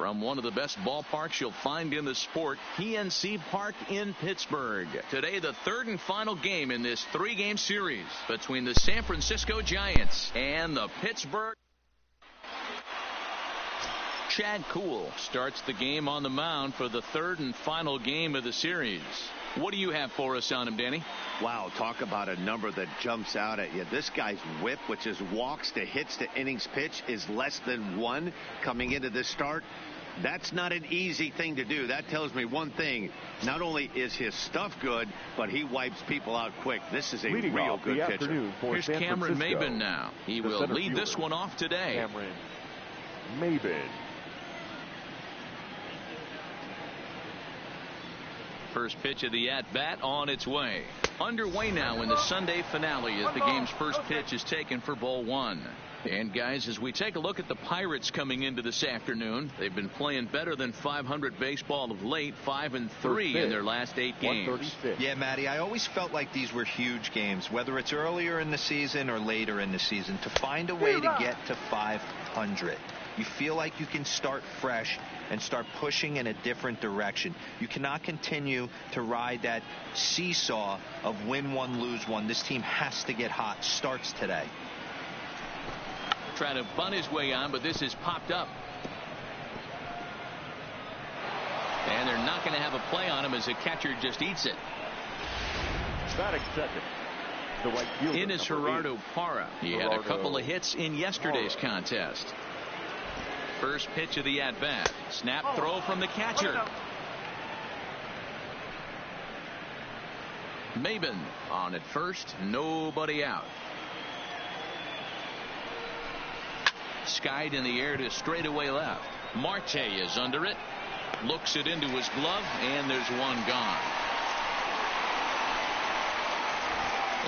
from one of the best ballparks you'll find in the sport, PNC Park in Pittsburgh. Today, the third and final game in this three-game series between the San Francisco Giants and the Pittsburgh. Chad Kuhl starts the game on the mound for the third and final game of the series. What do you have for us on him, Danny? Wow, talk about a number that jumps out at you. This guy's whip, which is walks to hits to innings pitch, is less than 1 coming into this start. That's not an easy thing to do. That tells me one thing. Not only is his stuff good, but he wipes people out quick. This is a real good pitcher. Here's Cameron Maybin now. He will lead this one off today. Cameron Maybin. First pitch of the at-bat on its way. Underway now in the Sunday finale as the game's first pitch is taken for ball 1. And guys, as we take a look at the Pirates coming into this afternoon, they've been playing better than .500 baseball of late, 5-3 in their last 8 games. Yeah, Matty, I always felt like these were huge games, whether it's earlier in the season or later in the season, to find a way to get to 500. You feel like you can start fresh and start pushing in a different direction. You cannot continue to ride that seesaw of win one, lose one. This team has to get hot. Starts today. Trying to bunt his way on, but this is popped up. And they're not going to have a play on him as the catcher just eats it. Batting second. The right fielder, in is Gerardo Parra. He had a couple of hits in yesterday's contest. First pitch of the at-bat. Snap throw from the catcher. Maybin on at first. Nobody out. Skied in the air to straightaway left. Marte is under it. Looks it into his glove, and there's one gone.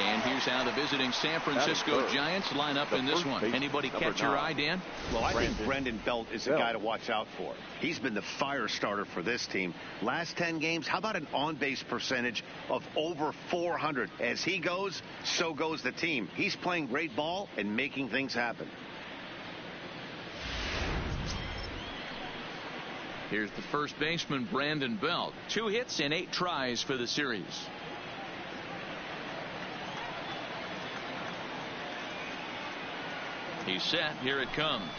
And here's how the visiting San Francisco Giants line up in this one. Anybody catch your eye, Dan? Well, I think Brendan Belt is a guy to watch out for. He's been the fire starter for this team. Last 10 games, how about an on-base percentage of over 400? As he goes, so goes the team. He's playing great ball and making things happen. Here's the first baseman, Brandon Belt. 2 hits and 8 tries for the series. He's set. Here it comes.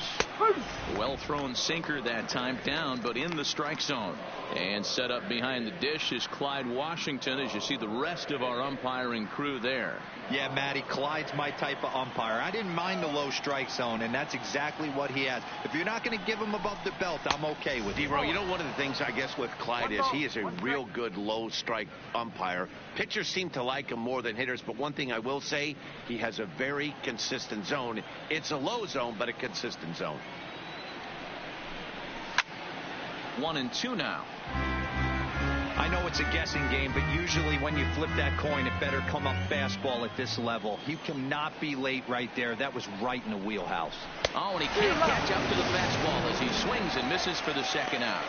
Well thrown sinker that time, down but in the strike zone. And set up behind the dish is Clyde Washington, as you see the rest of our umpiring crew there. Yeah, Matty, Clyde's my type of umpire. I didn't mind the low strike zone, and that's exactly what he has. If you're not going to give him above the belt, I'm okay with it. D-Row, you know, one of the things I guess with Clyde is he is a real good low strike umpire. Pitchers seem to like him more than hitters, but one thing I will say, he has a very consistent zone. It's a low zone, but a consistent zone. 1-2 now. I know it's a guessing game, but usually when you flip that coin, it better come up fastball at this level. You cannot be late right there. That was right in the wheelhouse. Oh, and he can't catch up to the fastball as he swings and misses for the second out.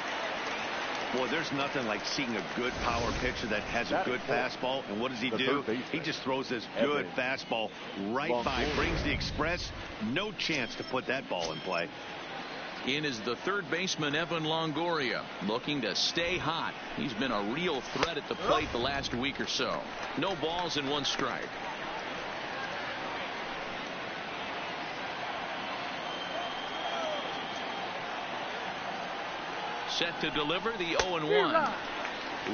Boy, there's nothing like seeing a good power pitcher that has a good fastball. And what does he do? He just throws this good fastball right by, brings the express. No chance to put that ball in play. In is the third baseman, Evan Longoria, looking to stay hot. He's been a real threat at the plate the last week or so. No balls and 1 strike. Set to deliver the 0-1.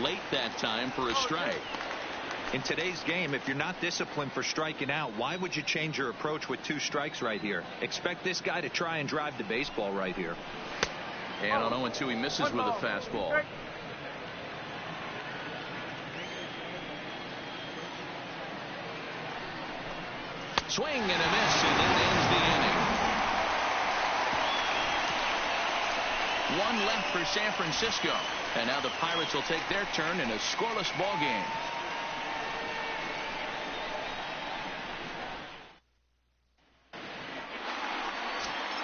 Late that time for a strike. In today's game, if you're not disciplined for striking out, why would you change your approach with 2 strikes right here? Expect this guy to try and drive the baseball right here. And on 0-2, he misses with a fastball. Swing and a miss, and that ends the inning. 1 left for San Francisco. And now the Pirates will take their turn in a scoreless ball game.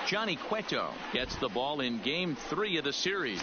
Johnny Cueto gets the ball in game 3 of the series.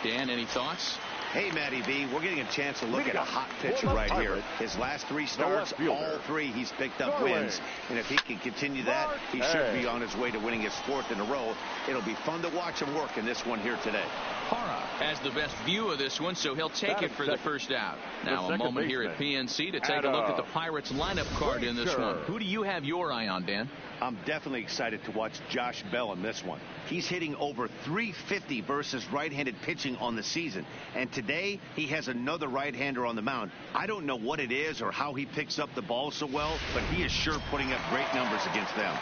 Dan, any thoughts? Hey, Matty B, we're getting a chance to look at a hot pitcher right here. His last 3 starts, all 3 he's picked up wins. And if he can continue that, he should be on his way to winning his 4th in a row. It'll be fun to watch him work in this one here today. Hara has the best view of this one, so he'll take it for the first out. Now a moment here at PNC to take a look at the Pirates lineup card in this one. Who do you have your eye on, Dan? I'm definitely excited to watch Josh Bell in this one. He's hitting over .350 versus right-handed pitching on the season. And today, he has another right-hander on the mound. I don't know what it is or how he picks up the ball so well, but he is sure putting up great numbers against them.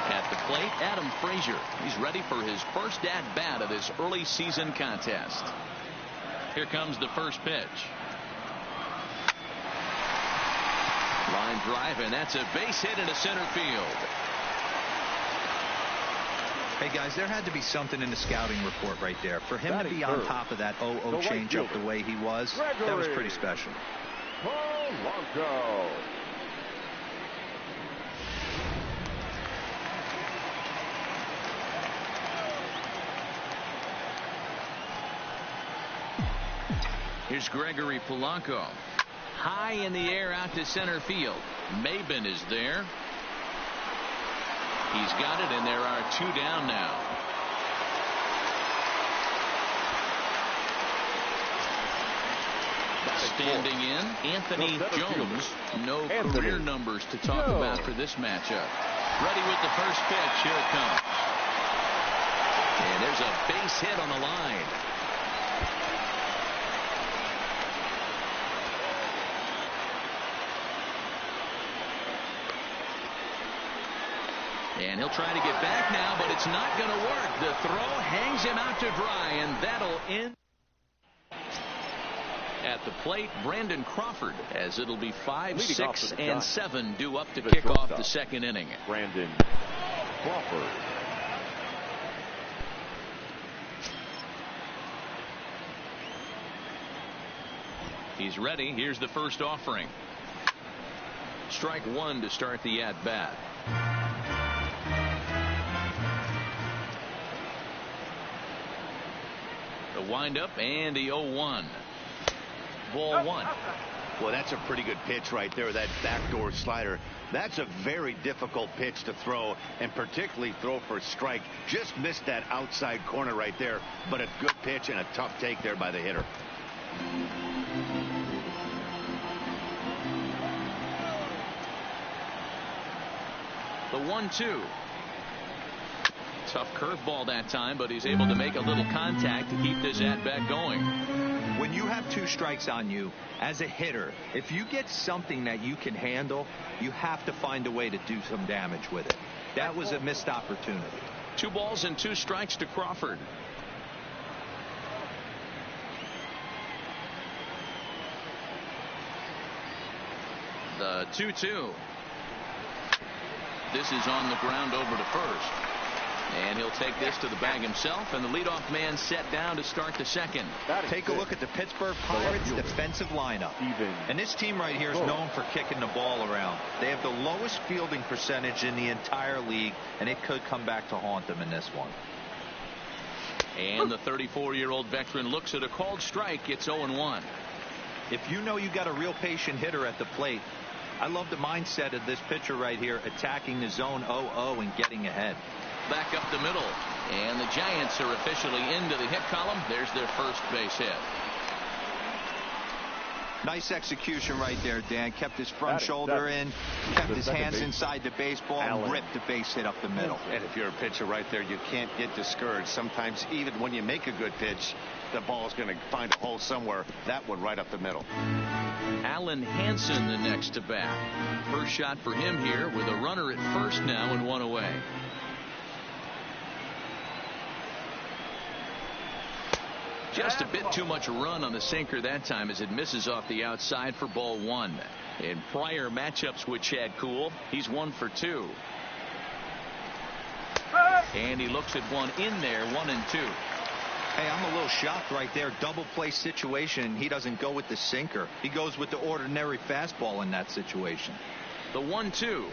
At the plate, Adam Frazier. He's ready for his first at-bat of this early season contest. Here comes the first pitch. Line drive, and that's a base hit into center field. Hey, guys, there had to be something in the scouting report right there. For him to be on top of that 0-0 changeup the way he was, that was pretty special. Polanco. Here's Gregory Polanco. High in the air out to center field. Maben is there. He's got it, and there are 2 down now. Standing in, Anthony Jones. No career numbers to talk about for this matchup. Ready with the first pitch. Here it comes. And there's a base hit on the line. And he'll try to get back now, but it's not going to work. The throw hangs him out to dry, and that'll end. At the plate, Brandon Crawford, as it'll be 5, 6, and 7 due up to kick off the second inning. Brandon Crawford. He's ready. Here's the first offering. Strike 1 to start the at-bat. The windup and the 0-1. Ball 1. Well, that's a pretty good pitch right there, that backdoor slider. That's a very difficult pitch to throw, and particularly throw for a strike. Just missed that outside corner right there, but a good pitch and a tough take there by the hitter. The 1-2. Tough curveball that time, but he's able to make a little contact to keep this at-bat going. When you have 2 strikes on you, as a hitter, if you get something that you can handle, you have to find a way to do some damage with it. That was a missed opportunity. 2 balls and 2 strikes to Crawford. The 2-2. This is on the ground over to first. And he'll take this to the bag himself, and the leadoff man set down to start the second. Take a look at the Pittsburgh Pirates defensive lineup. And this team right here is known for kicking the ball around. They have the lowest fielding percentage in the entire league, and it could come back to haunt them in this one. And the 34-year-old veteran looks at a called strike. It's 0-1. If you know you got a real patient hitter at the plate, I love the mindset of this pitcher right here, attacking the zone 0-0 and getting ahead. Back up the middle, and the Giants are officially into the hit column. There's their first base hit. Nice execution right there, Dan. Kept his front shoulder in, kept his hands inside the baseball, and ripped the base hit up the middle. And if you're a pitcher right there, you can't get discouraged. Sometimes even when you make a good pitch, the ball's going to find a hole somewhere. That one right up the middle. Alan Hansen the next to bat. First shot for him here with a runner at first now and 1 away. Just a bit too much run on the sinker that time as it misses off the outside for ball 1. In prior matchups with Chad Kuhl, he's 1 for 2. And he looks at one in there, 1-2. Hey, I'm a little shocked right there. Double play situation. He doesn't go with the sinker. He goes with the ordinary fastball in that situation. The 1-2.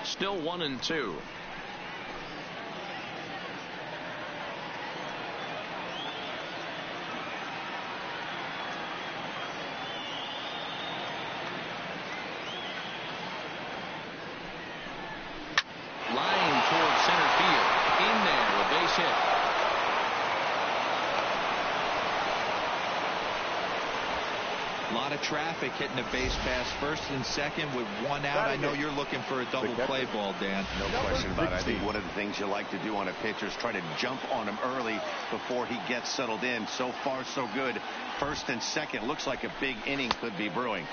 Still 1-2. of traffic hitting the base pass first and second with one out. I know you're looking for a double play ball, Dan. No question about it. I think one of the things you like to do on a pitcher is try to jump on him early before he gets settled in. So far, so good. First and second. Looks like a big inning could be brewing.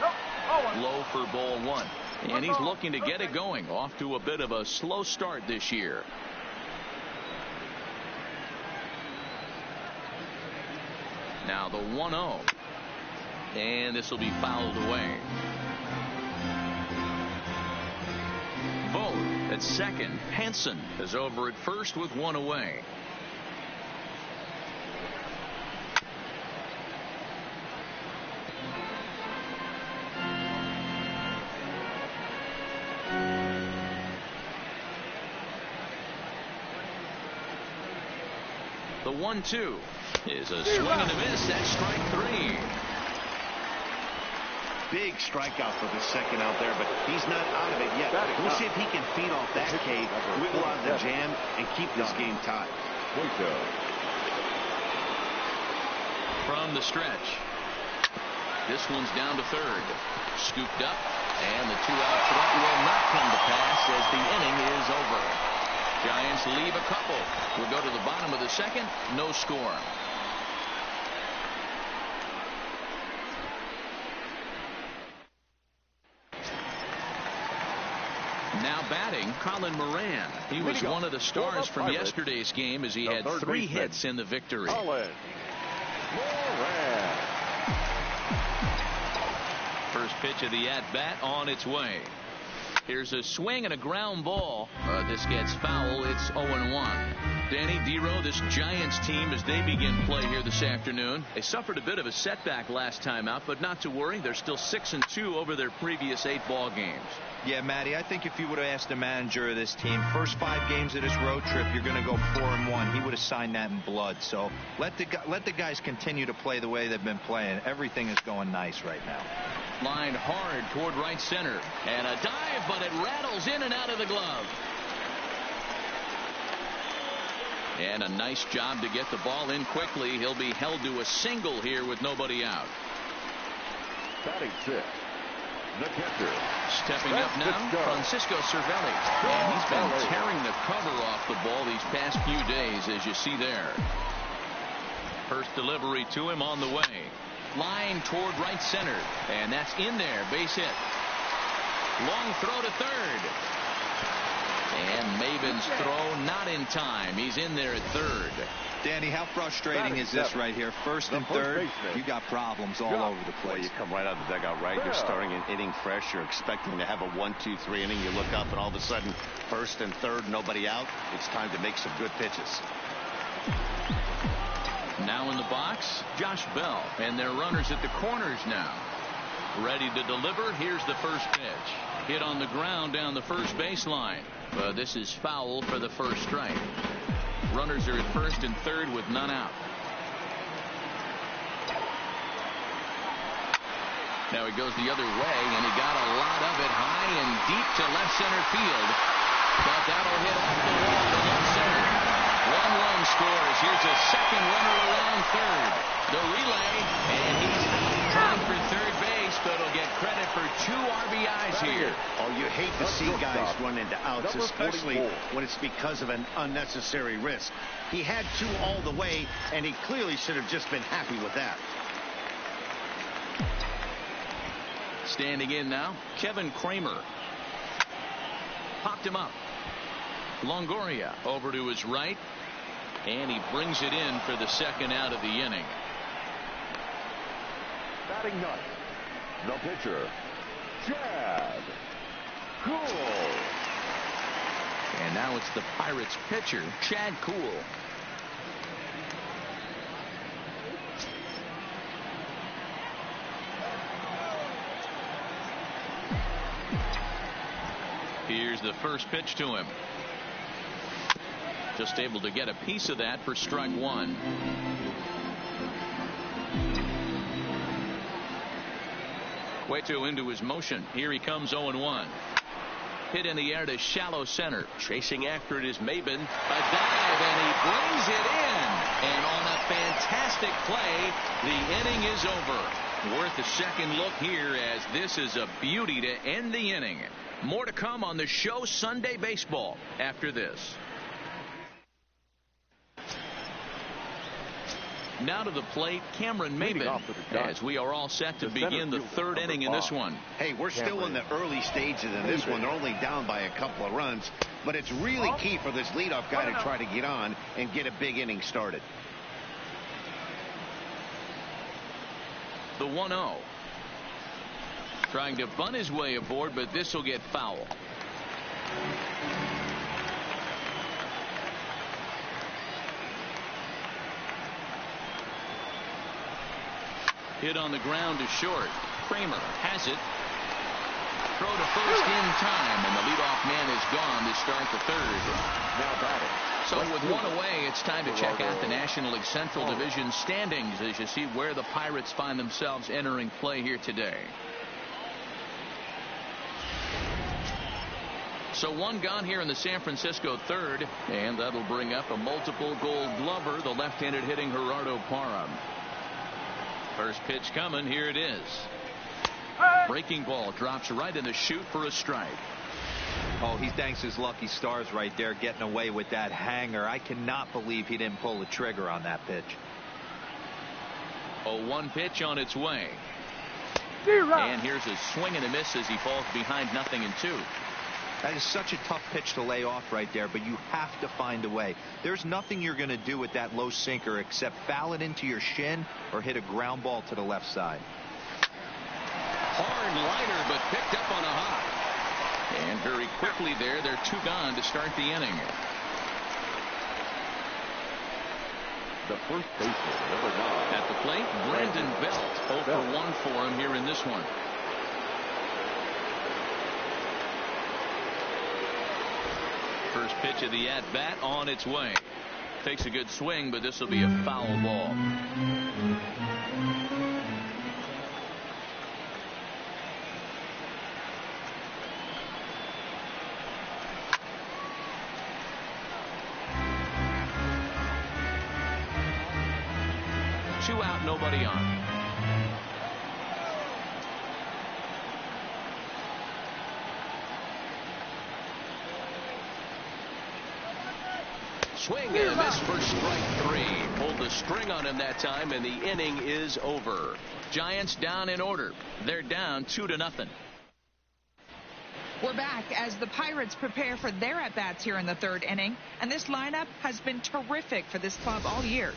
Low for ball one. And he's looking to get it going. Off to a bit of a slow start this year. Now the 1-0. And this will be fouled away. Vogt at second. Hansen is over at first with one away. The 1-2 is a swing and a miss. That's strike three. Big strikeout for the second out there, but he's not out of it yet. We'll see if he can feed off that K, wiggle out of the jam, and keep this game tied. From the stretch. This one's down to third. Scooped up, and the two-out threat will not come to pass as the inning is over. Giants leave a couple. We'll go to the bottom of the second. No score. Now batting, Colin Moran. He was one of the stars from yesterday's game as he had 3 hits in the victory. Colin Moran. First pitch of the at-bat on its way. Here's a swing and a ground ball. This gets foul. It's 0-1. Danny Dero, this Giants team, as they begin play here this afternoon. They suffered a bit of a setback last time out, but not to worry. They're still 6-2 over their previous 8 ball games. Yeah, Matty, I think if you would have asked the manager of this team, first 5 games of this road trip, you're going to go 4-1. He would have signed that in blood. So let the guys continue to play the way they've been playing. Everything is going nice right now. Lined hard toward right center. And a dive, but it rattles in and out of the glove. And a nice job to get the ball in quickly. He'll be held to a single here with nobody out. Batting 6. The catcher. Stepping up now, Francisico Cervelli. And he's been tearing the cover off the ball these past few days, as you see there. First delivery to him on the way. Line toward right center. And that's in there. Base hit. Long throw to third. And Maben's throw not in time. He's in there at third. Danny, how frustrating is this right here? First and third, you got problems all over the place. Well, you come right out of the dugout, right? You're starting an inning fresh. You're expecting to have a 1-2-3 inning. You look up, and all of a sudden, first and third, nobody out. It's time to make some good pitches. Now in the box, Josh Bell. And their runners at the corners now. Ready to deliver. Here's the first pitch. Hit on the ground down the first baseline. This is foul for the first strike. Runners are at first and third with none out. Now he goes the other way, and he got a lot of it high and deep to left center field. But that'll hit off the wall to left center. 1 run scores. Here's a second runner around third. The relay, and he's trying for third base, but he'll get credit for 2 RBIs here. Oh, you hate to see guys run into outs, especially when it's because of an unnecessary risk. He had 2 all the way, and he clearly should have just been happy with that. Standing in now, Kevin Kramer. Popped him up. Longoria over to his right, and he brings it in for the second out of the inning. Batting 9th, the pitcher, Chad Kuhl. And now it's the Pirates pitcher, Chad Kuhl. Here's the first pitch to him. Just able to get a piece of that for strike 1. Cueto into his motion. Here he comes 0-1. Hit in the air to shallow center. Chasing after it is Maben. A dive, and he brings it in. And on a fantastic play, the inning is over. Worth a second look here, as this is a beauty to end the inning. More to come on the show Sunday Baseball after this. Now to the plate, Cameron Maben, as we are all set to begin the third inning in this one. Hey, we're still in the early stages in this one. They're only down by a couple of runs, but it's really key for this leadoff guy to try to get on and get a big inning started. The 1-0. Trying to bunt his way aboard, but this will get foul. Hit on the ground to short. Kramer has it. Throw to first in time, and the leadoff man is gone to start the third. Now batting. So with one away, it's time to check out the National League Central Division standings as you see where the Pirates find themselves entering play here today. So one gone here in the San Francisco third, and that'll bring up a multiple Gold Glover, the left-handed hitting Gerardo Parra. First pitch coming. Here it is. Breaking ball drops right in the chute for a strike. Oh, he thanks his lucky stars right there, getting away with that hanger. I cannot believe he didn't pull the trigger on that pitch. 0-1 pitch on its way. And here's a swing and a miss as he falls behind 0-2. That is such a tough pitch to lay off right there, but you have to find a way. There's nothing you're going to do with that low sinker except foul it into your shin or hit a ground ball to the left side. Hard liner, but picked up on a hop. And very quickly there, they're two gone to start the inning. The first baseman, number 9. At the plate, Brandon Belt. 0 for 1 for him here in this one. First pitch of the at-bat on its way. Takes a good swing, but this will be a foul ball. Two out, nobody on. Swing and a miss for strike 3. Pulled the string on him that time, and the inning is over. Giants down in order. They're down 2-0. We're back as the Pirates prepare for their at-bats here in the third inning, and this lineup has been terrific for this club all year.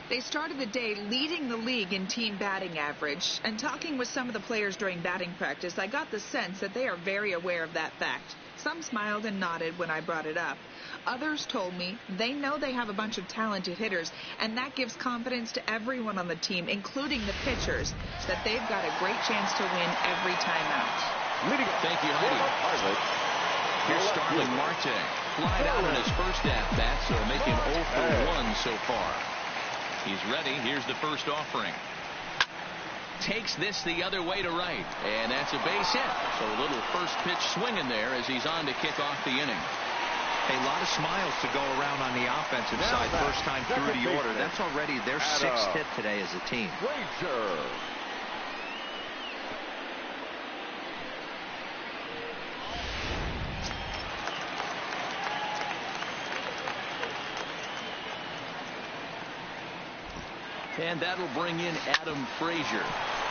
They started the day leading the league in team batting average, and talking with some of the players during batting practice, I got the sense that they are very aware of that fact. Some smiled and nodded when I brought it up. Others told me they know they have a bunch of talented hitters, and that gives confidence to everyone on the team, including the pitchers, that they've got a great chance to win every time out. Thank you, Heidi. Here's Starling Marte. Flied out in his first at-bat, so making 0 for 1 so far. He's ready. Here's the first offering. Takes this the other way to right, and that's a base hit. So a little first pitch swinging there as he's on to kick off the inning. A lot of smiles to go around on the offensive side first time through the order. That's already their 6th hit today as a team. And that'll bring in Adam Frazier.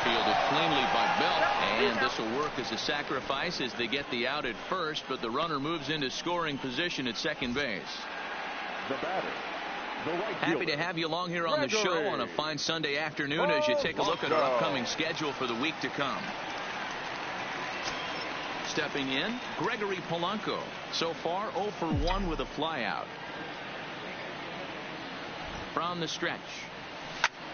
Fielded cleanly by Belt, and this will work as a sacrifice as they get the out at first, but the runner moves into scoring position at second base. The batter, the right Happy fielder, to have you along here on the show on a fine Sunday afternoon as you take a look at our upcoming schedule for the week to come. Stepping in, Gregory Polanco. So far 0 for 1 with a flyout. From the stretch.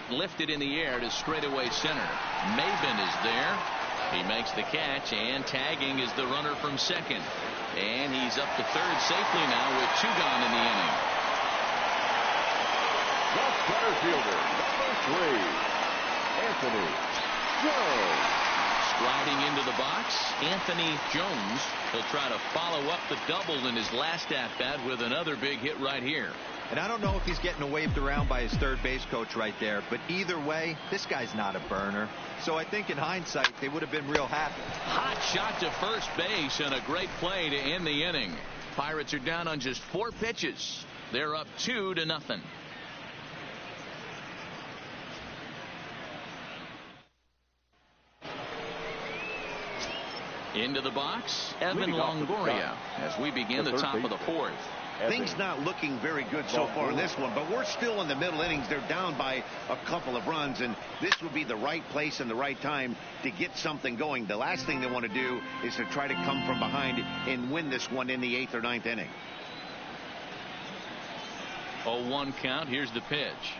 Lifted in the air to straightaway center. Maben is there. He makes the catch, and tagging is the runner from second. And he's up to third safely now with 2 gone in the inning. the center fielder, number 3, Anthony Jones. Sliding into the box, Anthony Jones. He'll try to follow up the double in his last at-bat with another big hit right here. And I don't know if he's getting waved around by his third base coach right there, but either way, this guy's not a burner. So I think in hindsight, they would have been real happy. Hot shot to first base and a great play to end the inning. Pirates are down on just 4 pitches. They're up 2-0. Into the box, Evan Longoria as we begin the top of the 4th. Things not looking very good so far in this one, but we're still in the middle innings. They're down by a couple of runs, and this would be the right place and the right time to get something going. The last thing they want to do is to try to come from behind and win this one in the 8th or 9th inning. 0-1 count. Here's the pitch.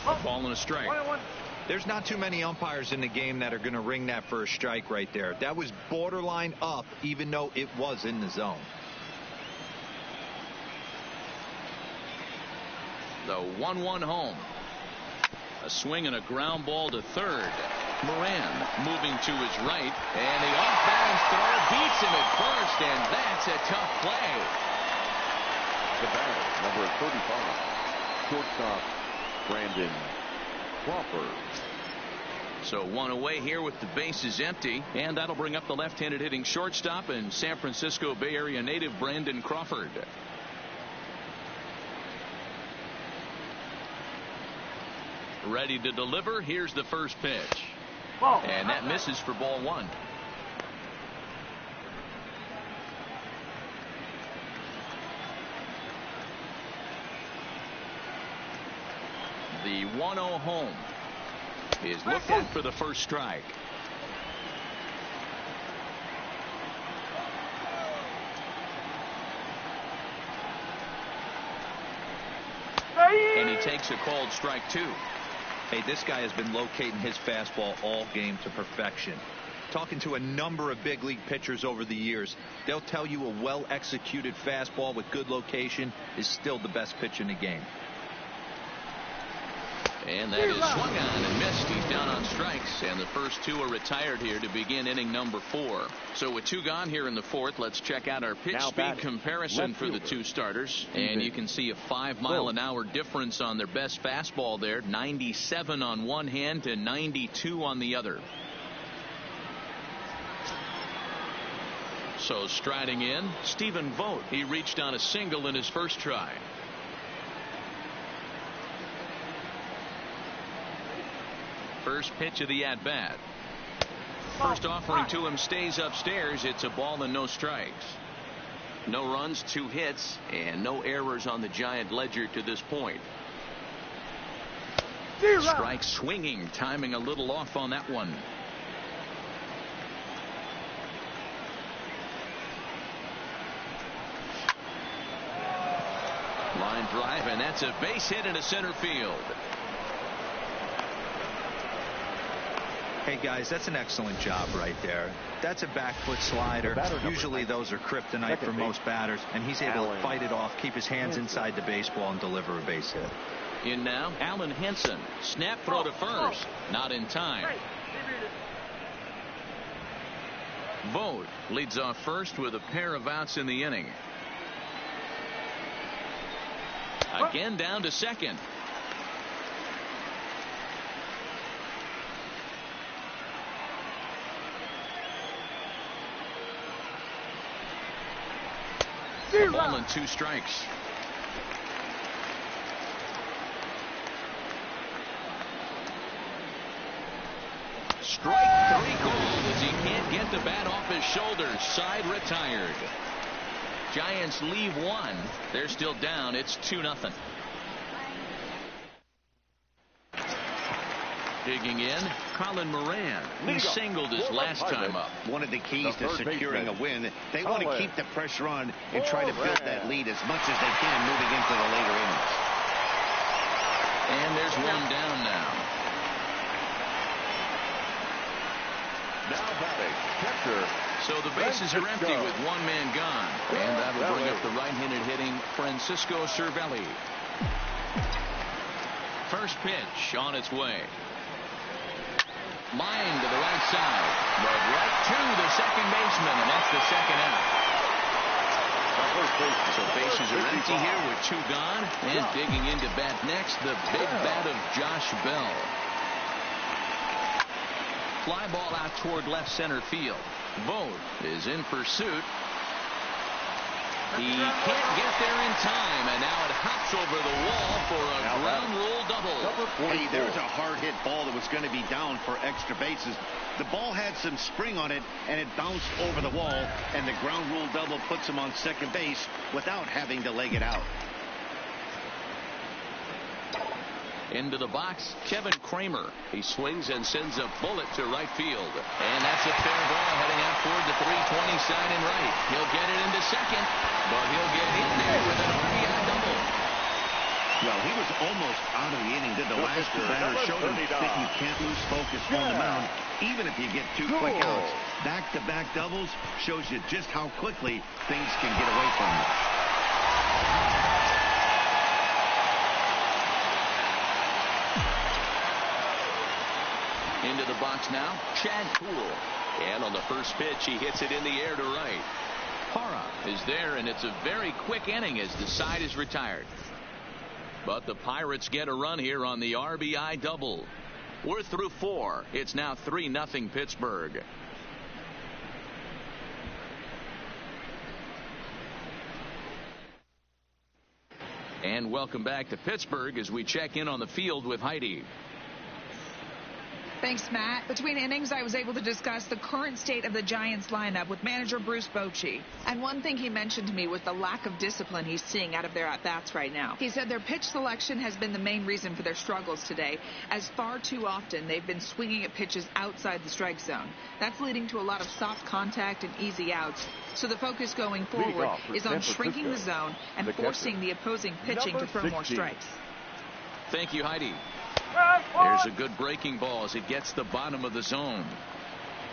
A ball and a strike. There's not too many umpires in the game that are going to ring that for a strike right there. That was borderline up, even though it was in the zone. The 1-1 home. A swing and a ground ball to third. Moran moving to his right, and the off-balance throw beats him at first, and that's a tough play. The batter, number 35, shortstop Brandon Crawford. So 1 away here with the bases empty, and that'll bring up the left-handed hitting shortstop and San Francisco Bay Area native Brandon Crawford. Ready to deliver. Here's the first pitch. And that misses for ball 1. The 1-0 home is looked at for the first strike. And he takes a called strike 2. Hey, this guy has been locating his fastball all game to perfection. Talking to a number of big league pitchers over the years, they'll tell you a well-executed fastball with good location is still the best pitch in the game. And that is swung on and missed. He's down on strikes, and the first 2 are retired here to begin inning number 4. So with 2 gone here in the 4th, let's check out our pitch speed comparison for the 2 starters. And you can see a 5-mile-an-hour difference on their best fastball there. 97 on one hand to 92 on the other. So striding in, Stephen Vogt. He reached on a single in his first try. First pitch of the at-bat. First offering to him stays upstairs. It's a ball and no strikes. No runs, 2 hits, and no errors on the Giant ledger to this point. Strike swinging, timing a little off on that one. Line drive, and that's a base hit into center field. Hey guys, that's an excellent job right there. That's a back foot slider. Usually those are kryptonite for most batters, and he's able to fight it off, keep his hands inside the baseball, and deliver a base hit. In now, Alan Henson. Snap throw to first. Not in time. Vogt leads off first with a pair of outs in the inning. Again down to second. Ball and 2 strikes. Strike 3 called as he can't get the bat off his shoulders. Side retired. Giants leave 1. They're still down. It's 2-0. Digging in, Colin Moran. He singled his last time up. One of the keys to securing a win, they want to keep the pressure on and try to build that lead as much as they can moving into the later innings. And there's one down now. Now batting, catcher. So the bases are empty with 1 man gone. And that'll bring up the right-handed hitting Francisico Cervelli. First pitch on its way. Line to the right side, but right to the second baseman, and that's the second out. So bases are empty here with 2 gone. And digging into bat next, the big bat of Josh Bell. Fly ball out toward left center field. Vogt is in pursuit. He can't get there in time, and now it hops over the wall for a ground rule double. Hey, there's a hard hit ball that was going to be down for extra bases. The ball had some spring on it, and it bounced over the wall, and the ground rule double puts him on second base without having to leg it out. Into the box, Kevin Kramer. He swings and sends a bullet to right field. And that's a fair ball heading out toward the 320 side and right. He'll get it into second, but he'll get in there with an RBI double. Well, he was almost out of the inning. Did the last 2 batters show him that you can't lose focus on the mound, even if you get 2 quick outs. Back-to-back doubles shows you just how quickly things can get away from you. Into the box now, Chad Poole. And on the first pitch, he hits it in the air to right. Parra is there, and it's a very quick inning as the side is retired. But the Pirates get a run here on the RBI double. We're through 4. It's now 3-0 Pittsburgh. And welcome back to Pittsburgh as we check in on the field with Heidi. Thanks, Matt. Between innings, I was able to discuss the current state of the Giants lineup with manager Bruce Bochy. And one thing he mentioned to me was the lack of discipline he's seeing out of their at-bats right now. He said their pitch selection has been the main reason for their struggles today, as far too often they've been swinging at pitches outside the strike zone. That's leading to a lot of soft contact and easy outs. So the focus going forward is on shrinking the zone and forcing the opposing pitching to throw more strikes. Thank you, Heidi. There's a good breaking ball as it gets the bottom of the zone.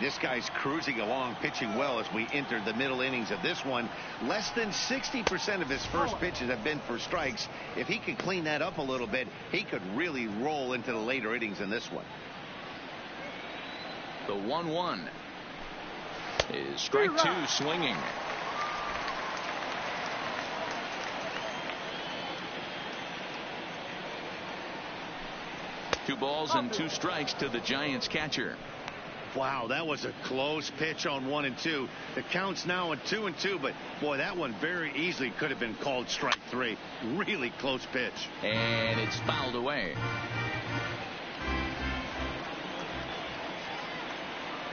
This guy's cruising along, pitching well as we enter the middle innings of this one. Less than 60% of his first pitches have been for strikes. If he could clean that up a little bit, he could really roll into the later innings in this one. The 1-1 is strike 2 swinging. Two balls and 2 strikes to the Giants catcher. Wow, that was a close pitch on 1 and 2. The count's now at 2 and 2, but boy, that one very easily could have been called strike 3. Really close pitch. And it's fouled away.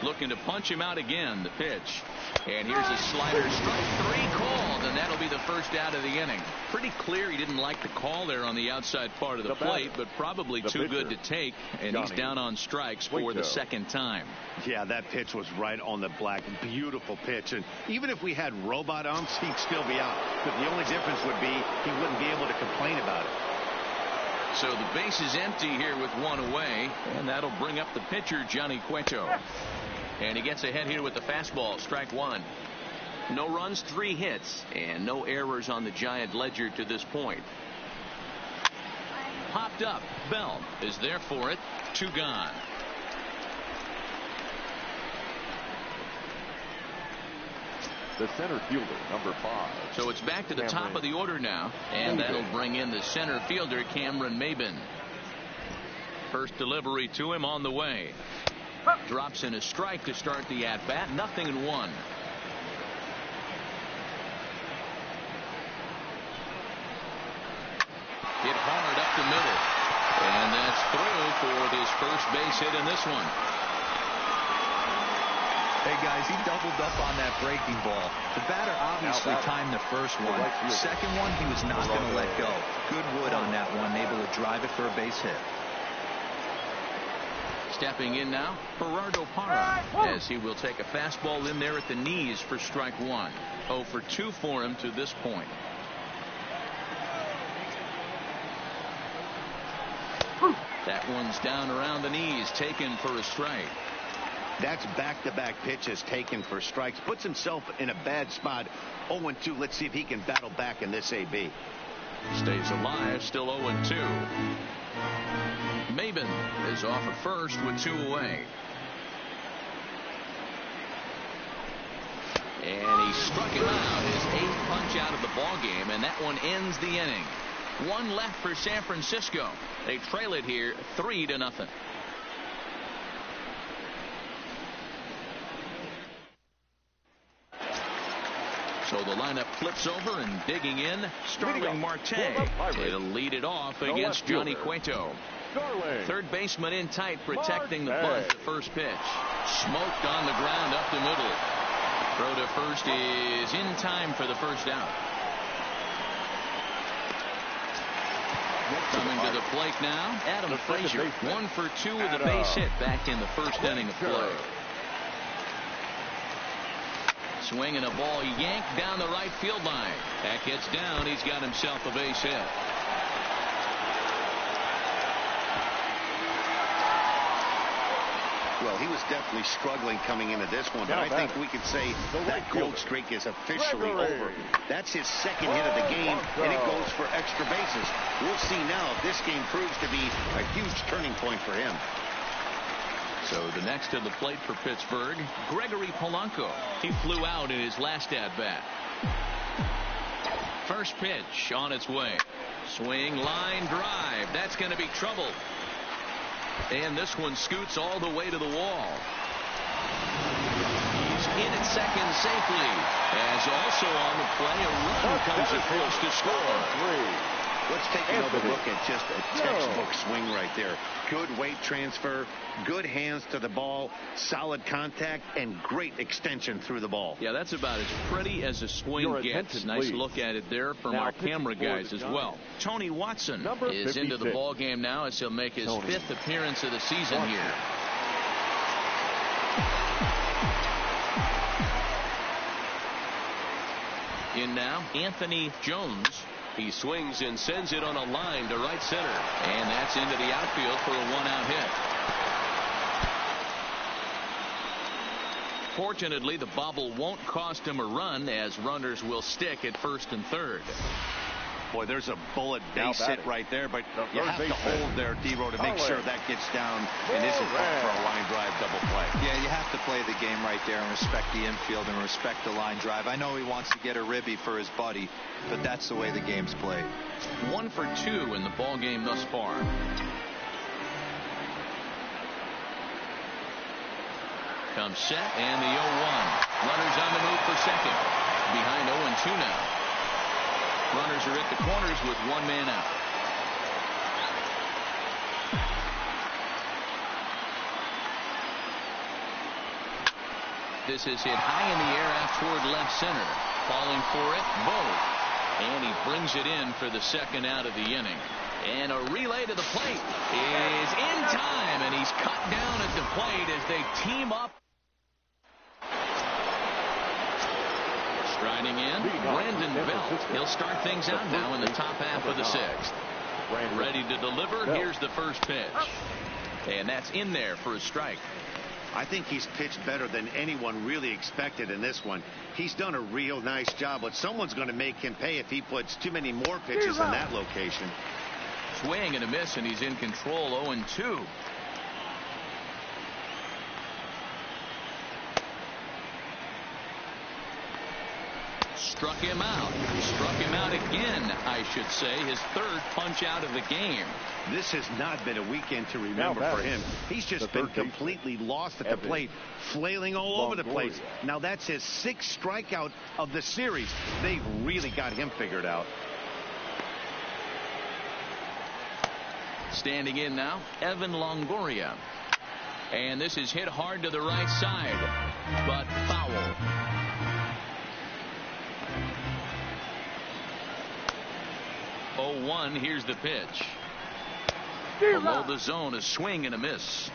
Looking to punch him out again, the pitch. And here's a slider, strike 3 called, and that'll be the first out of the inning. Pretty clear he didn't like the call there on the outside part of the plate, but probably too good to take, and he's down on strikes for the second time. Yeah, that pitch was right on the black. Beautiful pitch, and even if we had robot umps, he'd still be out. But the only difference would be he wouldn't be able to complain about it. So the base is empty here with 1 away, and that'll bring up the pitcher, Johnny Cueto. And he gets ahead here with the fastball, strike 1. No runs, 3 hits, and no errors on the Giant ledger to this point. Popped up. Bell is there for it. 2 gone. The center fielder, number 5. So it's back to the top of the order now, and that'll bring in the center fielder, Cameron Maben. First delivery to him on the way. Drops in a strike to start the at-bat. 0-1. Hit hard up the middle. And that's through for this first base hit in this one. Hey, guys, he doubled up on that breaking ball. The batter obviously timed the first one. Second one, he was not going to let go. Good wood on that one, able to drive it for a base hit. Stepping in now, Gerardo Parra, as he will take a fastball in there at the knees for strike 1. 0 for 2 for him to this point. That one's down around the knees, taken for a strike. That's back-to-back pitches taken for strikes. Puts himself in a bad spot. 0-2. Let's see if he can battle back in this AB. Stays alive, still 0-2. Maben is off at first with 2 away. And he struck him out, his 8th punch out of the ball game, and that one ends the inning. One left for San Francisco. They trail it here 3-0. So the lineup flips over, and digging in, Starling Marte. It'll lead it off against Johnny Cueto. Third baseman in tight, protecting the bunt. The first pitch. Smoked on the ground up the middle. Throw to first is in time for the first out. Coming to the plate now, Adam Frazier. 1 for 2 with a base hit back in the first inning of play. Swinging a ball yanked down the right field line. That gets down. He's got himself a base hit. Well, he was definitely struggling coming into this one, but I think we could say that cold streak is officially over. That's his 2nd hit of the game, and it goes for extra bases. We'll see now if this game proves to be a huge turning point for him. So the next to the plate for Pittsburgh, Gregory Polanco. He flew out in his last at-bat. First pitch on its way. Swing, line drive. That's going to be trouble. And this one scoots all the way to the wall. He's in at second safely. As also on the play, a run comes across to score. Let's take another look at just a textbook swing right there. Good weight transfer, good hands to the ball, solid contact, and great extension through the ball. Yeah, that's about as pretty as a swing gets. Nice look at it there from our camera guys as well. Tony Watson is into the ball game now as he'll make his 5th appearance of the season here. In now, Anthony Jones. He swings and sends it on a line to right center. And that's into the outfield for a 1-out hit. Fortunately, the bobble won't cost him a run, as runners will stick at first and third. Boy, there's a bullet base hit right there, but you have to hold there, D-Row, to make sure that gets down and isn't caught for a line drive double play. Yeah, you have to play the game right there and respect the infield and respect the line drive. I know he wants to get a ribby for his buddy, but that's the way the game's played. 1 for 2 in the ball game thus far. Comes set, and the 0-1. Runners on the move for second. Behind 0-2 now. Runners are at the corners with 1 man out. This is hit high in the air out toward left center. Falling for it, Bo. And he brings it in for the 2nd out of the inning. And a relay to the plate is in time, and he's cut down at the plate as they team up. Striding in, Brandon Belt. He'll start things out now in the top half of the 6th. Ready to deliver. Here's the first pitch. And that's in there for a strike. I think he's pitched better than anyone really expected in this one. He's done a real nice job, but someone's going to make him pay if he puts too many more pitches in that location. Swing and a miss, and he's in control. 0-2. Struck him out. Struck him out again, I should say. His 3rd punch out of the game. This has not been a weekend to remember for him. He's just been completely lost at the plate, flailing all over the place. Now that's his 6th strikeout of the series. They've really got him figured out. Standing in now, Evan Longoria. And this is hit hard to the right side, but foul. 0-1. Here's the pitch. Below the zone, a swing and a miss.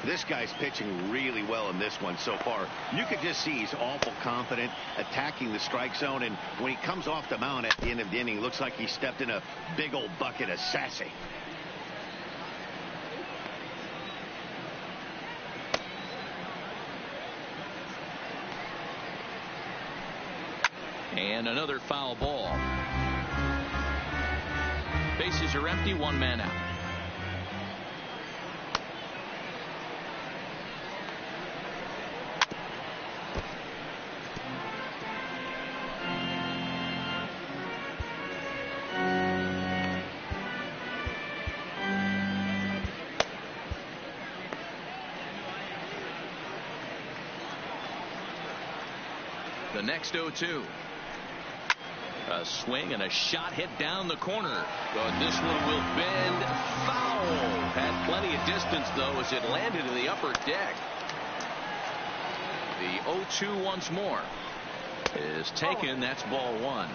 This guy's pitching really well in this one so far. You could just see he's awful confident, attacking the strike zone, and when he comes off the mound at the end of the inning, looks like he stepped in a big old bucket of sassy. And another foul ball. Bases are empty, 1 man out. The next 0-2. A swing and a shot hit down the corner. But this one will bend foul. Had plenty of distance, though, as it landed in the upper deck. The 0-2 once more is taken. That's ball one.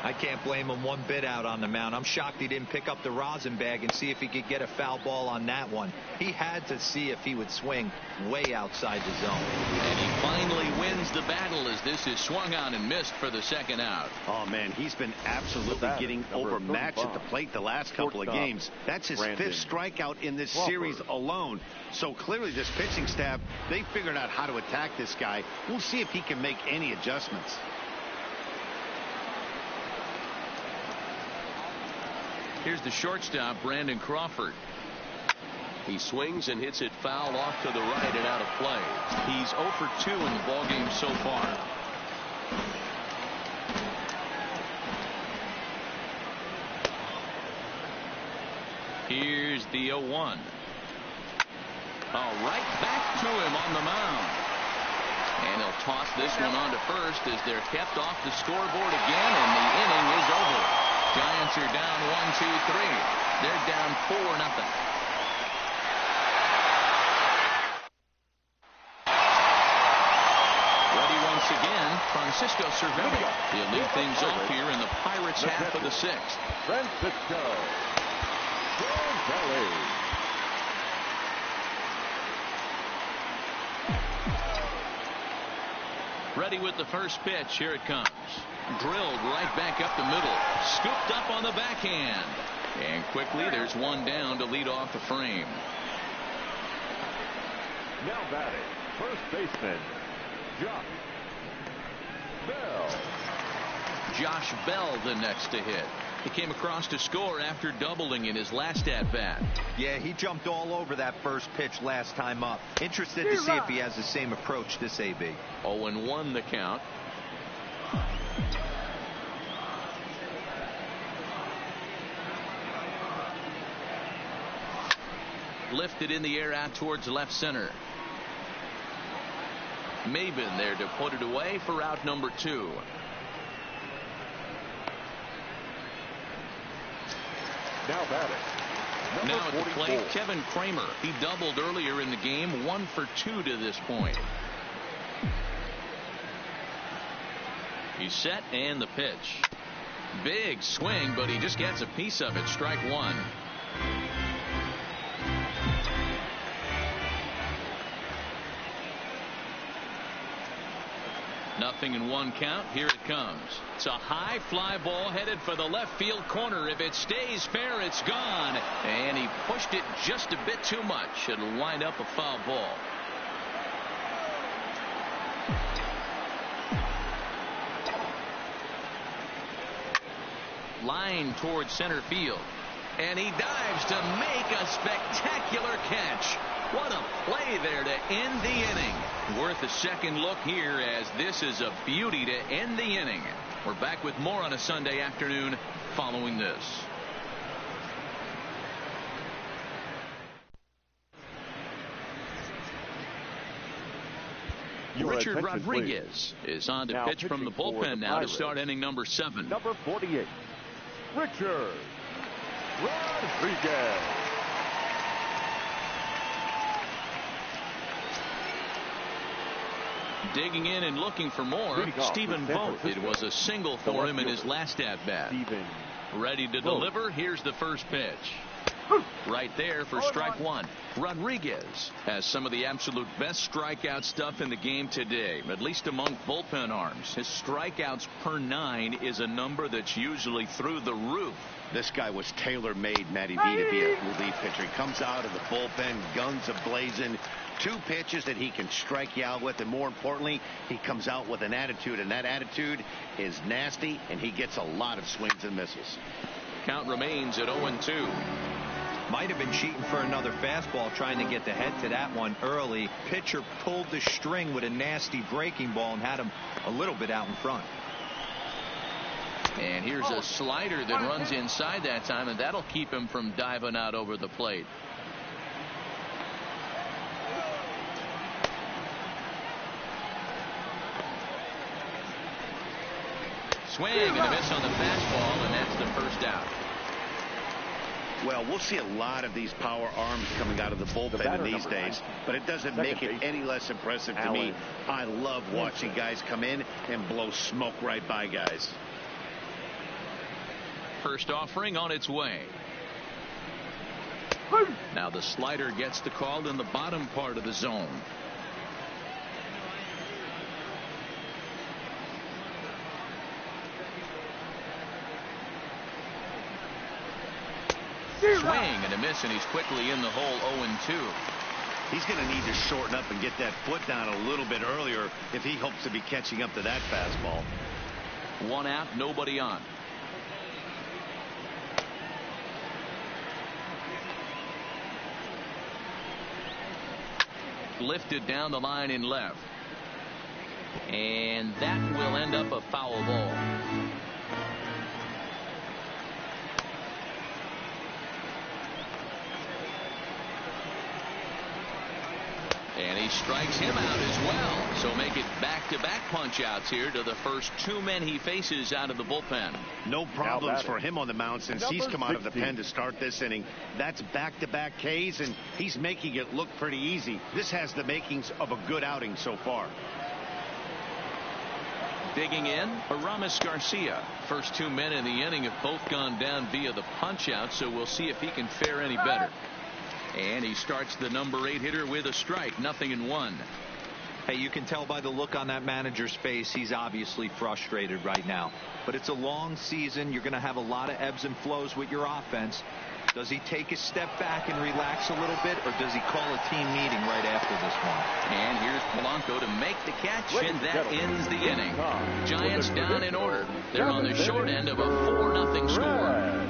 I can't blame him one bit out on the mound. I'm shocked he didn't pick up the rosin bag and see if he could get a foul ball on that one. He had to see if he would swing way outside the zone. And he finally wins the battle as this is swung on and missed for the second out. Oh, man, he's been absolutely getting overmatched at the plate the last couple of games. That's his fifth strikeout in this series alone. So clearly this pitching staff, they figured out how to attack this guy. We'll see if he can make any adjustments. Here's the shortstop, Brandon Crawford. He swings and hits it foul off to the right and out of play. He's 0 for 2 in the ballgame so far. Here's the 0-1. Right back to him on the mound. And he'll toss this one on to first as they're kept off the scoreboard again, and the inning is over. Giants are down 1-2-3. They're down 4-0. Ready once again, Francisico Cervelli. He'll lead things off here in the Pirates' half of the sixth. Francisico Cervelli. Ready with the first pitch. Here it comes. Drilled right back up the middle. Scooped up on the backhand. And quickly there's one down to lead off the frame. Now batting, first baseman, Josh Bell. Josh Bell the next to hit. He came across to score after doubling in his last at-bat. Yeah, he jumped all over that first pitch last time up. Interested to see if he has the same approach this AB. 0-1 the count. Lifted in the air out towards left center. Maben there to put it away for out number 2. Now batting. Now at the plate, Kevin Kramer. He doubled earlier in the game, 1 for 2 to this point. He's set and the pitch. Big swing, but he just gets a piece of it. Strike one. Nothing in one count. Here it comes. It's a high fly ball headed for the left field corner. If it stays fair, it's gone. And he pushed it just a bit too much. It'll wind up a foul ball. Line towards center field. And he dives to make a spectacular catch. What a play there to end the inning. Worth a second look here, as this is a beauty to end the inning. We're back with more on a Sunday afternoon following this. Richard Rodriguez is on to pitch from the bullpen now to start inning number 7. Number 48, Richard Rodriguez. Digging in and looking for more, Stephen Vogt. It was a single for him in his last at-bat. Ready to deliver. Here's the first pitch. Right there for strike one. Rodriguez has some of the absolute best strikeout stuff in the game today, at least among bullpen arms. His strikeouts per 9 is a number that's usually through the roof. This guy was tailor-made, Matty V, to be a relief pitcher. He comes out of the bullpen, guns a-blazing. 2 pitches that he can strike you out with, and more importantly, he comes out with an attitude, and that attitude is nasty, and he gets a lot of swings and misses. Count remains at 0-2. Might have been cheating for another fastball, trying to get the head to that one early. Pitcher pulled the string with a nasty breaking ball and had him a little bit out in front. And here's a slider that runs inside that time, and that'll keep him from diving out over the plate. Swing and a miss on the fastball, and that's the first out. Well, we'll see a lot of these power arms coming out of the bullpen in these days, but it doesn't make it any less impressive to me. I love watching guys come in and blow smoke right by guys. First offering on its way. Now the slider gets the call in the bottom part of the zone. Swing and a miss, and he's quickly in the hole. 0-2. He's going to need to shorten up and get that foot down a little bit earlier if he hopes to be catching up to that fastball. 1 out, nobody on. Lifted down the line in left, and that will end up a foul ball. And he strikes him out as well. So make it back-to-back punch-outs here to the first 2 men he faces out of the bullpen. No problems for him on the mound since he's come out of the pen to start this inning. That's back-to-back Ks, and he's making it look pretty easy. This has the makings of a good outing so far. Digging in, Aramis Garcia. First 2 men in the inning have both gone down via the punch-out, so we'll see if he can fare any better. And he starts the number 8 hitter with a strike. 0-1. Hey, you can tell by the look on that manager's face, he's obviously frustrated right now. But it's a long season. You're going to have a lot of ebbs and flows with your offense. Does he take a step back and relax a little bit, or does he call a team meeting right after this one? And here's Polanco to make the catch, and that ends the inning. Giants down in order. They're on the short end of a 4-0 score.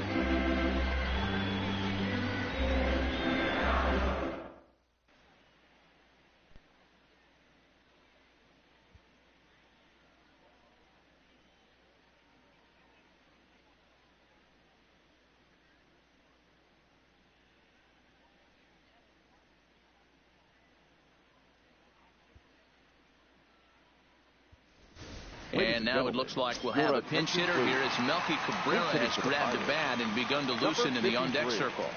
And now it looks like we'll have a pinch hitter here as Melky Cabrera has grabbed the bat and begun to loosen in the on-deck circle.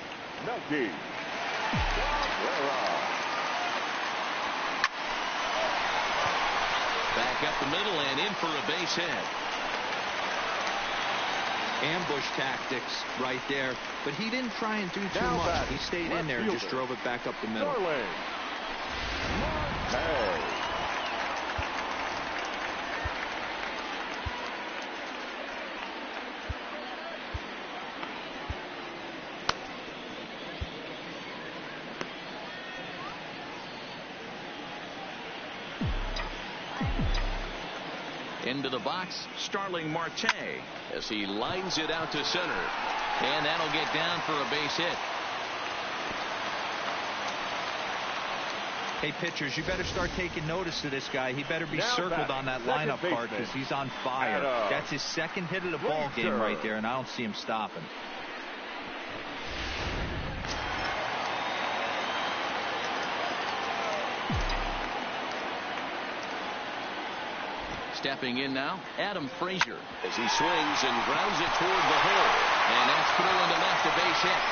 Melky Cabrera. Back up the middle and in for a base hit. Ambush tactics right there, but he didn't try and do too much. He stayed in there and just drove it back up the middle. Into the box, Starling Marte as he lines it out to center. And that'll get down for a base hit. Hey, pitchers, you better start taking notice of this guy. He better be circled on that lineup card because he's on fire. That's his second hit of the ball game right there, and I don't see him stopping. Stepping in now, Adam Frazier as he swings and grounds it toward the hole. And that's through into left, a base hit.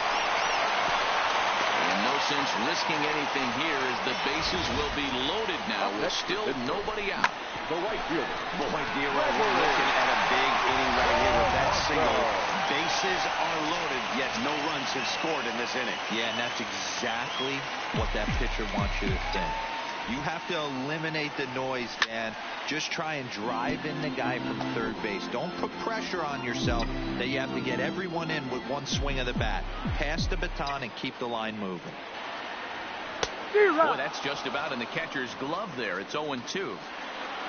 And no sense risking anything here as the bases will be loaded now with still nobody out. The right fielder. Boy, D'Aro, we're looking at a big inning right here with that single. Bases are loaded, yet no runs have scored in this inning. Yeah, and that's exactly what that pitcher wants you to think. You have to eliminate the noise, Dan. Just try and drive in the guy from third base. Don't put pressure on yourself that you have to get everyone in with one swing of the bat. Pass the baton and keep the line moving. Boy, that's just about in the catcher's glove there. It's 0-2.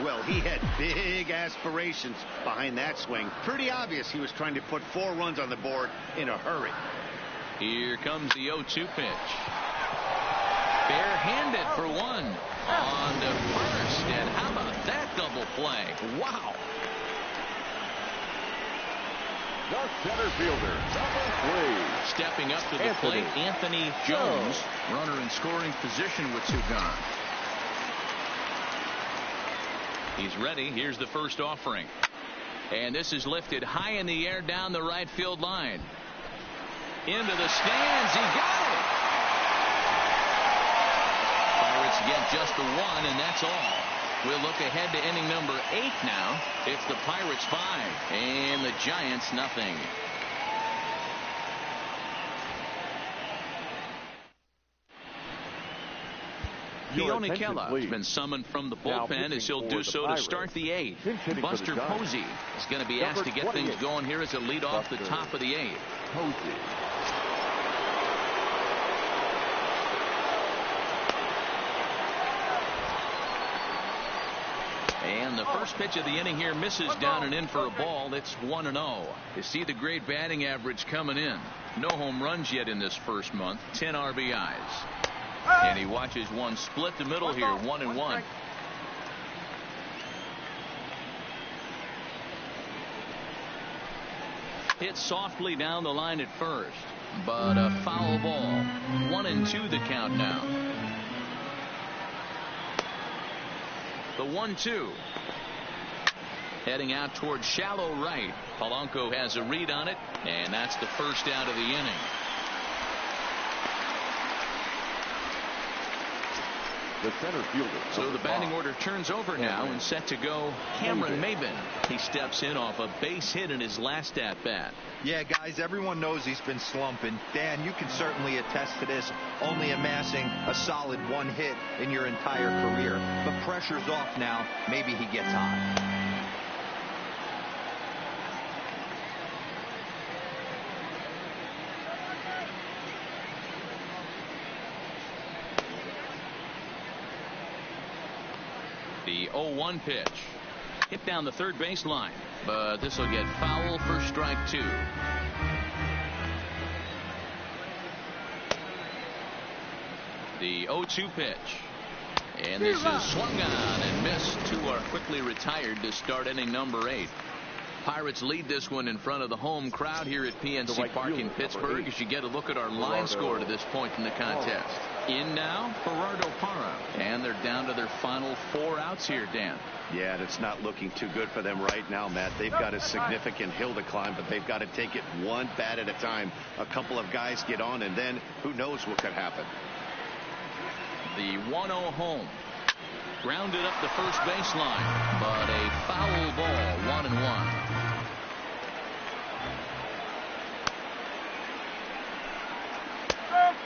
Well, he had big aspirations behind that swing. Pretty obvious he was trying to put 4 runs on the board in a hurry. Here comes the 0-2 pitch. Barehanded for one on the first, and how about that double play? Wow. The center fielder, number 3. Stepping up to the plate, Anthony Jones, runner in scoring position with 2 gone. He's ready. Here's the first offering. And this is lifted high in the air down the right field line. Into the stands. He got it. Pirates get just the one, and that's all. We'll look ahead to inning number 8 now. It's the Pirates 5 and the Giants nothing. Keone Kela has been summoned from the bullpen as he'll do so to start the 8th. Buster Posey is going to be asked to get things going here as a lead off the top of the 8th. And the first pitch of the inning here misses down and in for a ball. It's 1-0. You see the great batting average coming in. No home runs yet in this first month. 10 RBIs. And he watches one split the middle here, 1-1. Hit softly down the line at first, but a foul ball. 1-2 the count now. The 1-2. Heading out towards shallow right. Polanco has a read on it, and that's the first out of the inning. The center fielder. So the batting order turns over now and set to go Cameron Maybin. He steps in off a base hit in his last at bat. Yeah, guys, everyone knows he's been slumping. Dan, you can certainly attest to this, only amassing a solid 1 hit in your entire career. But pressure's off now. Maybe he gets hot. The 0-1 pitch. Hit down the third baseline, but this will get foul for strike 2. The 0-2 pitch. And this is swung on and missed. 2 are quickly retired to start inning number 8. Pirates lead this one in front of the home crowd here at PNC Park in Pittsburgh as you get a look at our line score to this point in the contest. In now, Gerardo Parra. And they're down to their final 4 outs here, Dan. Yeah, and it's not looking too good for them right now, Matt. They've got a significant hill to climb, but they've got to take it one bat at a time. A couple of guys get on, and then who knows what could happen. The 1-0 home. Grounded up the first baseline, but a foul ball, 1-1.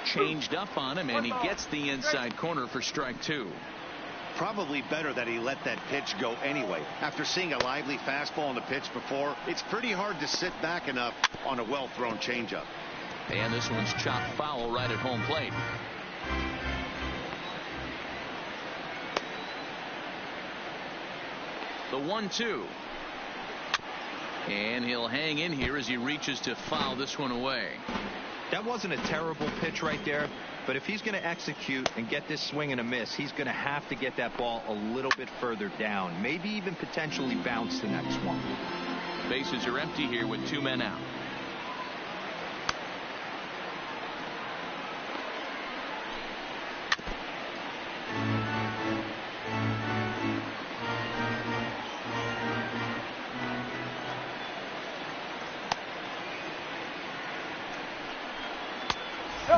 Changed up on him, and he gets the inside corner for strike 2. Probably better that he let that pitch go anyway. After seeing a lively fastball on the pitch before, it's pretty hard to sit back enough on a well-thrown changeup. And this one's chopped foul right at home plate. The 1-2. And he'll hang in here as he reaches to foul this one away. That wasn't a terrible pitch right there, but if he's going to execute and get this swing and a miss, he's going to have to get that ball a little bit further down, maybe even potentially bounce the next one. Bases are empty here with 2 men out.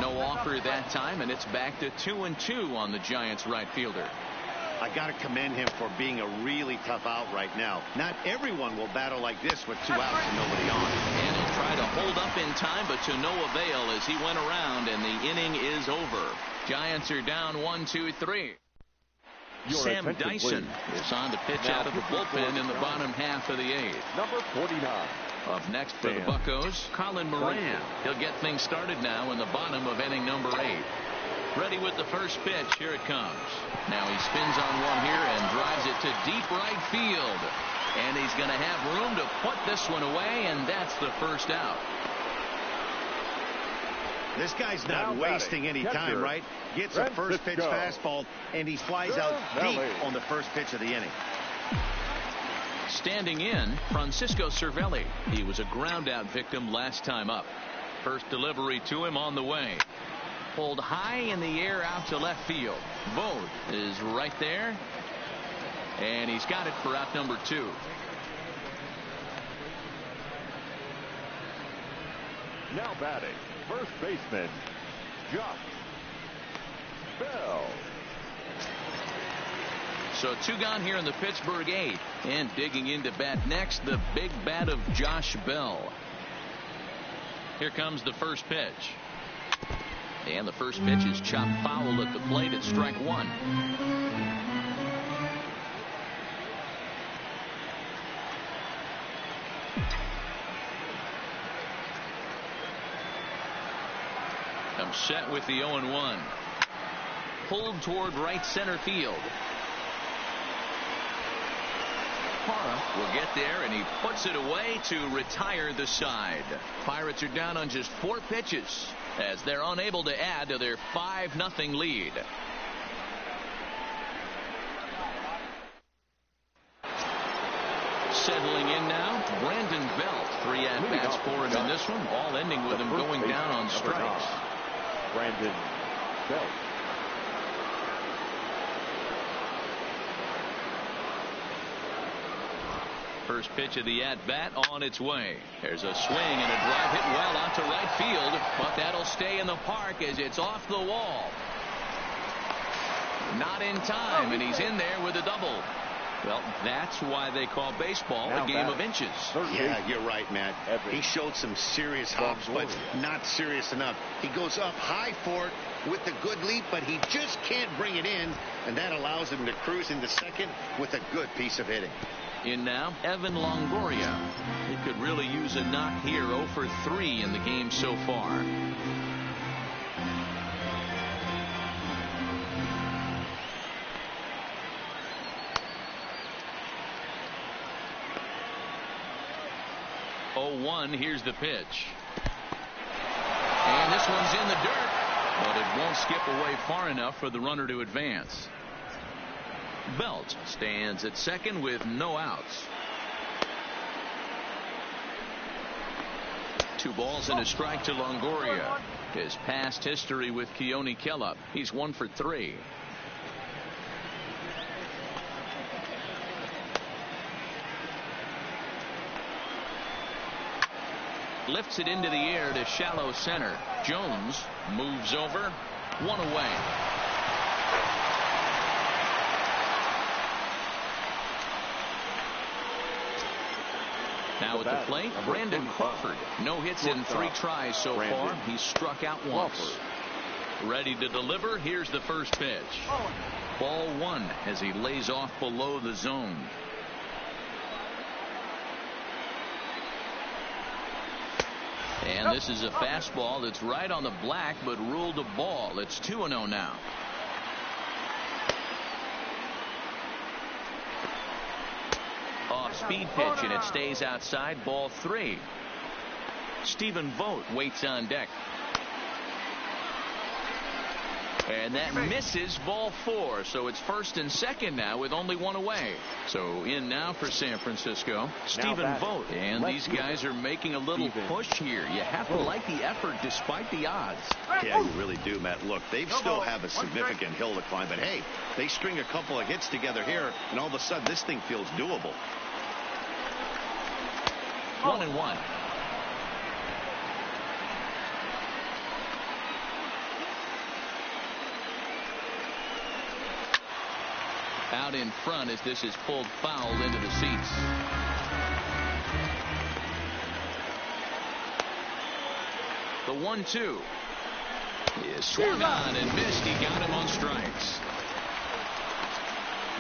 No offer that time, and it's back to 2-2 on the Giants right fielder. I got to commend him for being a really tough out right now. Not everyone will battle like this with 2 outs and nobody on. And he'll try to hold up in time, but to no avail as he went around, and the inning is over. Giants are down 1-2-3. Sam Dyson is on to pitch out of the bullpen in the bottom half of the 8th. Number 49. Up next for the Buccos, Colin Moran. He'll get things started now in the bottom of inning number 8. Ready with the first pitch. Here it comes. Now he spins on one here and drives it to deep right field. And he's going to have room to put this one away, and that's the first out. This guy's not wasting any time, right? Gets a first pitch fastball, and he flies out deep on the first pitch of the inning. Standing in, Francisico Cervelli. He was a ground-out victim last time up. First delivery to him on the way. Pulled high in the air out to left field. Vogt is right there. And he's got it for out number 2. Now batting, first baseman, Josh Bell. So 2 gone here in the Pittsburgh 8th. And digging into bat next, the big bat of Josh Bell. Here comes the first pitch. And the first pitch is chopped foul at the plate at strike 1. Comes set with the 0-1. Pulled toward right center field. Parra will get there, and he puts it away to retire the side. Pirates are down on just 4 pitches as they're unable to add to their 5-0 lead. Settling in now, Brandon Belt. 3 at-bats for him in this one, all ending with him going down on strikes. Brandon Belt. First pitch of the at-bat on its way. There's a swing and a drive hit well out to right field, but that'll stay in the park as it's off the wall. Not in time, and he's in there with a double. Well, that's why they call baseball a game of inches. Yeah, you're right, Matt. He showed some serious hops, but not serious enough. He goes up high for it with a good leap, but he just can't bring it in, and that allows him to cruise into second with a good piece of hitting. In now, Evan Longoria. He could really use a knock here. 0 for 3 in the game so far. Here's the pitch. And this one's in the dirt, but it won't skip away far enough for the runner to advance. Belt stands at second with no outs. 2 balls and a strike to Longoria. His past history with Keone Kellup. He's 1 for 3. Lifts it into the air to shallow center. Jones moves over. 1 away. Now at the plate, Brandon Crawford. No hits in 3 tries so far. He's struck out once. Ready to deliver. Here's the first pitch. Ball 1 as he lays off below the zone. And this is a fastball that's right on the black, but ruled a ball. It's 2-0 now. Off-speed pitch, and it stays outside. Ball 3. Stephen Vogt waits on deck. And that misses. Ball 4. So it's first and second now with only 1 away. So in now for San Francisco, Stephen Vogt. And these guys are making a little push here. You have to like the effort despite the odds. Yeah, you really do, Matt. Look, they still have a significant hill to climb. But, hey, they string a couple of hits together here, and all of a sudden this thing feels doable. 1-1. Out in front as this is pulled foul into the seats. The 1-2 is swung on and missed. He got him on strikes.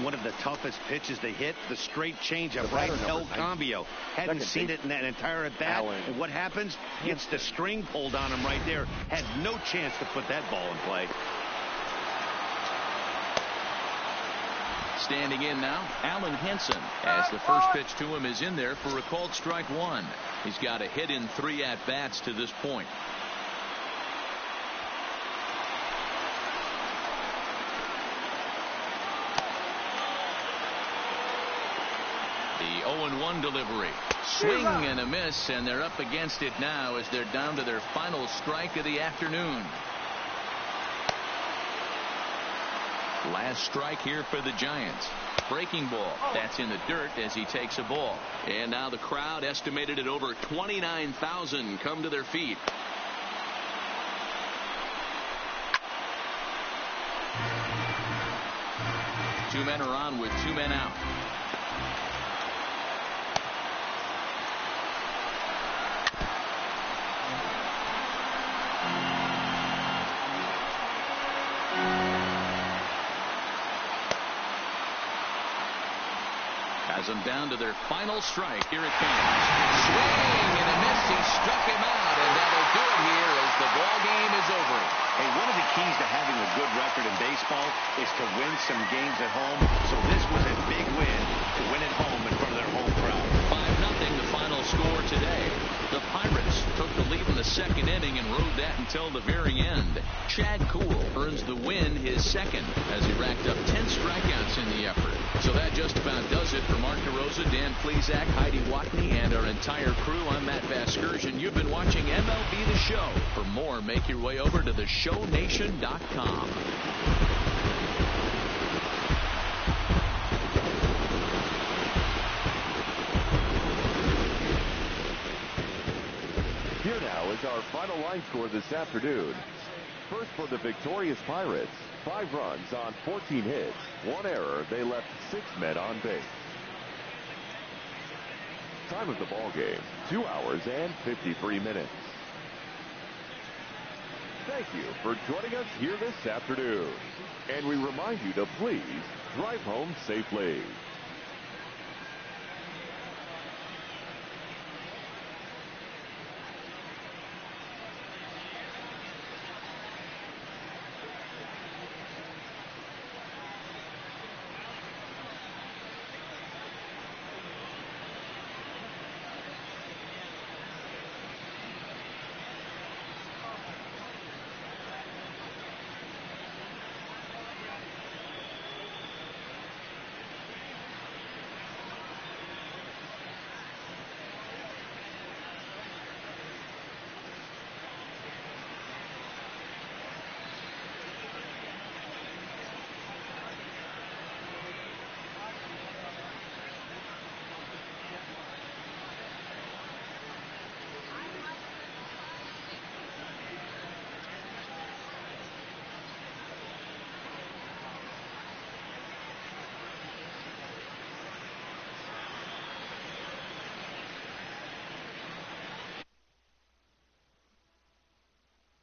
One of the toughest pitches to hit, the straight changeup right El Cambio. Hadn't seen it in that entire at bat. And what happens? Gets the string pulled on him right there. Had no chance to put that ball in play. Standing in now, Allen Henson, as the first pitch to him is in there for a called strike 1. He's got a hit in 3 at-bats to this point. The 0-1 delivery. Swing and a miss, and they're up against it now as they're down to their final strike of the afternoon. Last strike here for the Giants. Breaking ball. That's in the dirt as he takes a ball. And now the crowd, estimated at over 29,000, come to their feet. 2 men are on with 2 men out. Has them down to their final strike. Here it comes. Swing and a miss. He struck him out, and that'll do it here as the ball game is over. Hey, one of the keys to having a good record in baseball is to win some games at home. So this was a big win to win at home in front of their home crowd. 5-0 the final score today. The Pirates took the lead in the second inning and rode that until the very end. Chad Kuhl earns the win, his second, as he racked up 10 strikeouts in the effort. So that just about does it for Mark DeRosa, Dan Plesac, Heidi Watney, and our entire crew. I'm Matt Vasgersian. You've been watching MLB The Show. For more, make your way over to theshownation.com. Here now is our final line score this afternoon. First for the victorious Pirates, 5 runs on 14 hits, 1 error. They left 6 men on base. Time of the ball game, 2 hours and 53 minutes. Thank you for joining us here this afternoon. And we remind you to please drive home safely.